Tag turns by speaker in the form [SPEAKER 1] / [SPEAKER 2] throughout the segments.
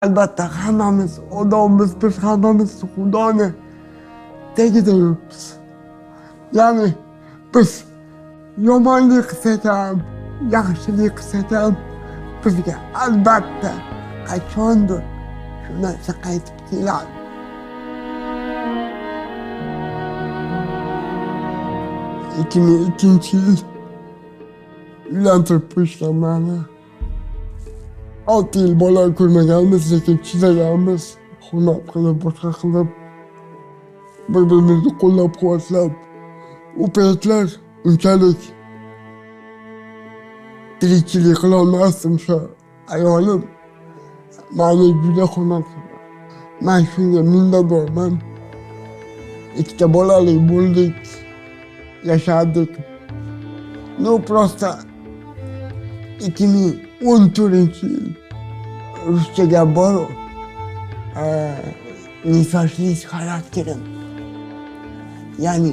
[SPEAKER 1] Albatta hammamiz odammiz, biz hammamiz Xudoni tagida yuribmiz. Ya'ni biz yomonlik qilsak ham, yaxshilik qilsak ham bizga albatta qachondir shu narsa qaytib keladi. Ikki ming ikkinchi yil uylantirib qo'yishgan meni. 6 yil bola ko'rmaganmiz, lekin chidaganmiz. Hurmat qilib, boshqa qilib, bir-birimizni qo'llab-quvvatlab. U paytlar unchalik tirikchilik qilolmasdim shu ayolim. Meni juda hurmat qildi. Men shunga minnatdorman. Ikkita bolali bo'ldik, yashadik. No, просто 2014-yil ruscha gap bor-ku. Не сошлись xarakterim. Ya'ni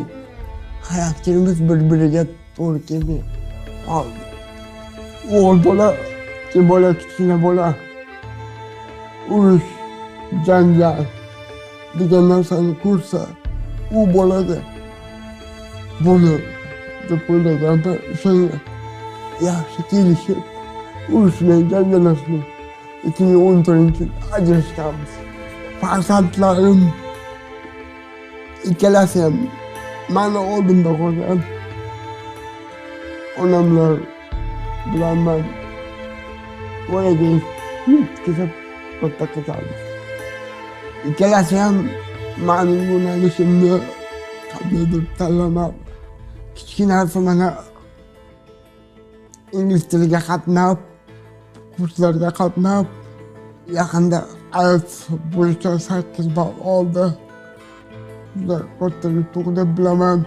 [SPEAKER 1] xarakterimiz bir-biriga to'g'ri kelmay qoldi. O'g'il bola, kichkina bola urush, janjal degan narsani ko'rsa, u bolaga buni deb o'ylaganman. O'shanga yaxshi kelishib, urushmay, janjallashmay 2014-yil ajrashganmiz. Farzandlarim ikkalasi ham meni oldimda qolgan. Onamlar bilan men voyaga yetkazib katta qilamiz. Ikkalasi ham mening yo'nalishimni qandaydir tanlamadi. Kichkinasi mana ingliz tiliga qatnab, kurslarga qatnab, yaqinda IELTS bo'yicha 8 ball oldi. Juda katta yutuq deb bilaman.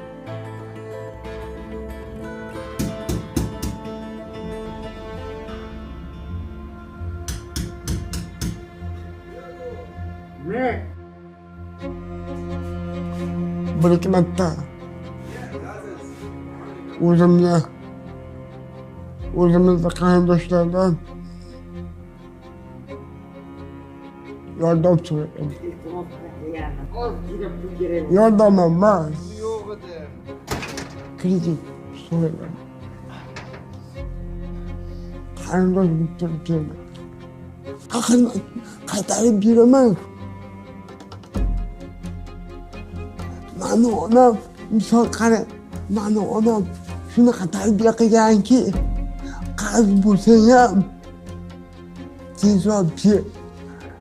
[SPEAKER 1] Bir-ikki marta o'zimizni qarindoshlardan yordam so'radim. Yordam emas, kredit so'radim. Qarindosh bo'lib turibdi. Qaytarib beraman. Mani onam, misol qara, mani onam shunaqa tarbiya qilganki, qarz bo'lsa ham tezroq ber.